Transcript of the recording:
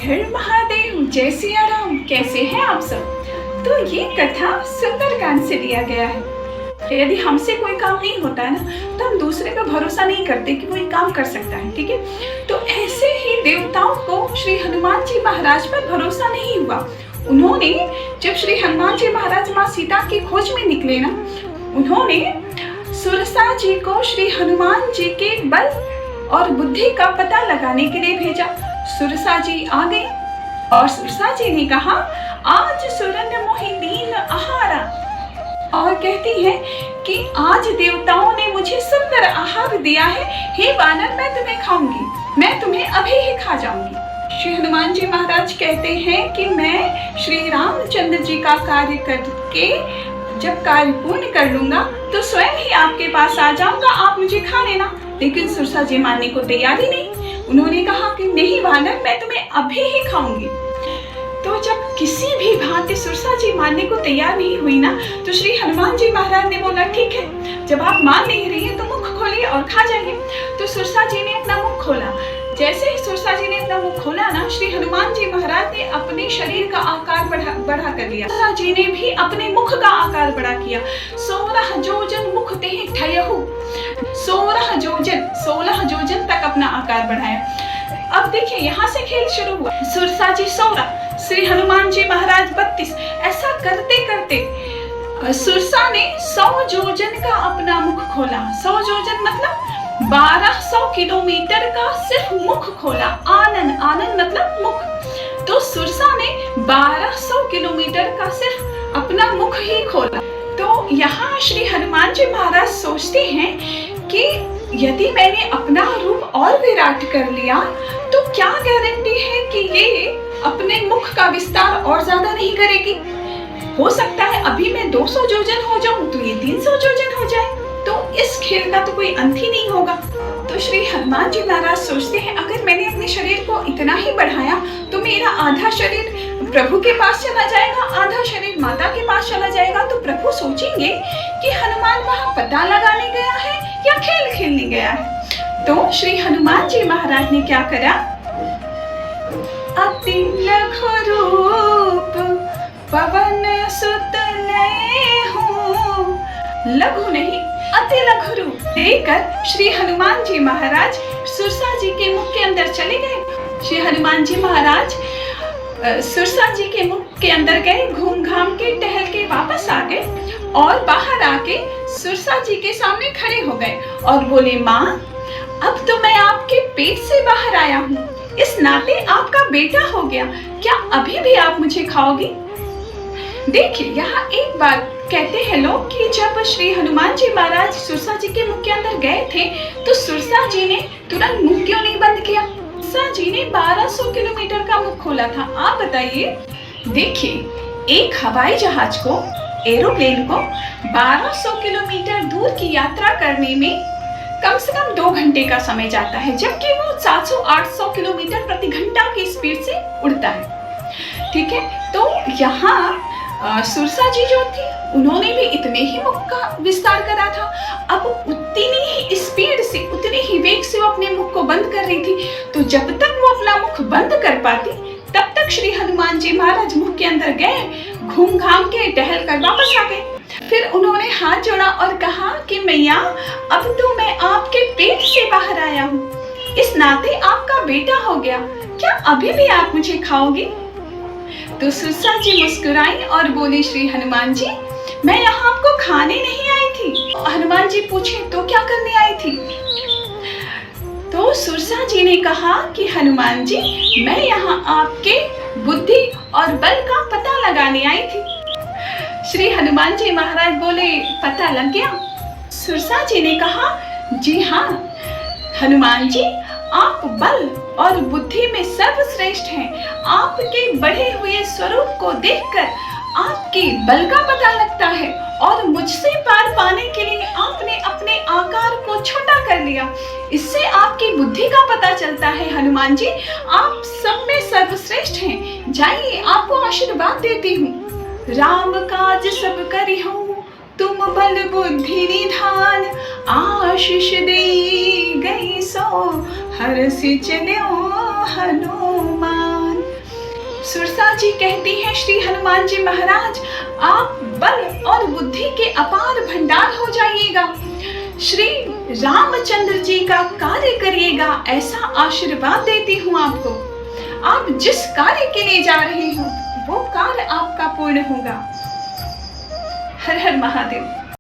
हर महादेव, जय सिया राम। कैसे हैं आप सब? तो ये कथा सुंदरकांड से लिया गया है। यदि हमसे कोई काम नहीं होता है ना, तो हम दूसरे पर भरोसा नहीं करते कि वो ये काम कर सकता है। ठीक है, तो ऐसे ही देवताओं को श्री हनुमान जी महाराज पर भरोसा नहीं हुआ। उन्होंने जब श्री हनुमान जी महाराज माँ सीता की खोज में निकले ना, उन्होंने सुरसा जी को श्री हनुमान जी के बल और बुद्धि का पता लगाने के लिए भेजा। सुरसा जी आ गई और सुरसा जी ने कहा, आज सुरन मोहि दीन आहारा, और कहती है कि आज देवताओं ने मुझे सुंदर आहार दिया है। हे वानर, मैं तुम्हें खाऊंगी, मैं तुम्हें अभी ही खा जाऊंगी। श्री हनुमान जी महाराज कहते हैं कि मैं श्री रामचंद्र जी का कार्य करके जब कार्य पूर्ण कर लूंगा तो स्वयं ही आपके पास आ जाऊंगा, आप मुझे खा लेना। लेकिन सुरसा जी मानने को तैयार ही नहीं। उन्होंने कहा कि नहीं वानर, मैं तुम्हें अभी ही खाऊंगी। तो जब किसी भी भांति सुरसा जी मानने को तैयार नहीं हुई ना, तो श्री हनुमान जी महाराज ने बोला, ठीक है, जब आप मान नहीं रही है तो मुख खोलिए और खा जाइए। तो सुरसा जी ने अपना मुख खोला। जैसे ही सुरसा जी ने अपना मुख खोला ना, श्री हनुमान जी महाराज ने अपने शरीर का आकार बढ़ा कर लिया। सुरसा जी ने भी अपने मुख का आकार बड़ा किया। 16 जोजन मुख ते ठयहु, 16 जोजन तक अपना आकार बढ़ाया। अब देखिए, यहाँ से खेल शुरू हुआ। सुरसा जी 16, श्री हनुमान जी महाराज 32। ऐसा करते करते सुरसा ने 100 जोजन का अपना मुख खोला। 100 जोजन मतलब 1200 किलोमीटर का सिर्फ मुख खोला। आनन मतलब मुख। तो सुरसा ने 1200 किलोमीटर का सिर्फ अपना मुख ही खोला। तो यहाँ श्री हनुमान जी महाराज सोचते हैं कि यदि मैंने अपना रूप और विराट कर लिया तो क्या गारंटी है कि ये अपने मुख का विस्तार और ज्यादा नहीं करेगी। हो सकता है अभी मैं 200 जोजन हो जाऊं तो ये 300 जोजन हो जाए, तो इस खेल का तो कोई अंत ही नहीं होगा। तो श्री हनुमान जी महाराज सोचते हैं, अगर मैंने अपने शरीर को इतना ही बढ़ाया तो मेरा आधा शरीर प्रभु के पास चला जाएगा, आधा शरीर माता के पास चला जाएगा। तो प्रभु सोचेंगे कि हनुमान वहां पता लगाने गया है या खेल खेलने गया है। तो श्री हनुमान जी महाराज ने क्या करा, अति लघु रूप पवन सुत लेहूं, लघु नहीं अति लघु रूप लेकर श्री हनुमान जी महाराज सुरसा जी के मुख के अंदर चले गए। श्री हनुमान जी महाराज सुरसा जी के मुख के अंदर गए, घूम घाम के टहल के वापस आ गए और बाहर आके सुरसा जी के सामने खड़े हो गए और बोले, माँ, अब तो मैं आपके पेट से बाहर आया हूँ, इस नाते आपका बेटा हो गया, क्या अभी भी आप मुझे खाओगी? देखिए, यहाँ एक बात कहते हैं लोग कि जब श्री हनुमान जी महाराज सुरसा जी के मुख के अंदर गए थे तो सुरसा जी ने तुरंत मुख क्यों नहीं बंद किया? सुरसा जी ने 1200 किलोमीटर का मुख खोला था। आप बताइए, देखिए, एक हवाई जहाज को, एरोप्लेन को 1200 किलोमीटर दूर की यात्रा करने में कम से कम 2 घंटे का समय जाता है, जबकि वो 700-800 किलोमीटर प्रति घंटा की स्पीड से उड़ता है। ठीक है, तो यहाँ सुरसा जी जो थी उन्होंने भी इतने ही मुख का विस्तार करा था। अब उतनी ही स्पीड से, उतने ही वेग से वो अपने मुख को बंद कर रही थी। तो जब तक वो अपना मुख बंद कर पाती तब तक श्री हनुमान जी महाराज मुख के अंदर गए, घूम घाम के टहल कर वापस आ गए। फिर उन्होंने हाथ जोड़ा और कहा कि मैया, अब तो मैं आपके पेट से बाहर आया हूँ, इस नाते आपका बेटा हो गया, क्या अभी भी आप मुझे खाओगी? तो सुरसा जी मुस्कुराई और बोली, श्री हनुमान जी, मैं यहाँ आपको खाने नहीं आई थी। हनुमान जी पूछे, तो क्या करने आई थी? तो सुरसा जी ने कहा कि हनुमान जी, मैं यहाँ आपके बुद्धि और बल का पता लगाने आई थी। श्री हनुमान जी महाराज बोले, पता लग गया? सुरसा जी ने कहा, जी हाँ हनुमान जी, आप बल और बुद्धि में सर्वश्रेष्ठ हैं। आपके बढ़े हुए स्वरूप को देखकर आपके बल का पता लगता है और मुझसे पार पाने के लिए आपने अपने आकार को छोटा कर लिया, इससे आपकी बुद्धि का पता चलता है। हनुमान जी, आप सब में सर्वश्रेष्ठ हैं। जाइए, आपको आशीर्वाद देती हूँ। राम काज सब करिहूँ, तुम बल बुद्धि निधान, आशीष दे गई सो हर्षि चलो हनुमान। सुरसा जी कहती हैं श्री हनुमान जी महाराज, आप बल और बुद्धि के अपार भंडार हो जाइएगा, श्री रामचंद्र जी का कार्य करिएगा, ऐसा आशीर्वाद देती हूँ आपको। आप जिस कार्य के लिए जा रहे हो वो कार्य आपका पूर्ण होगा। हर हर महादेव।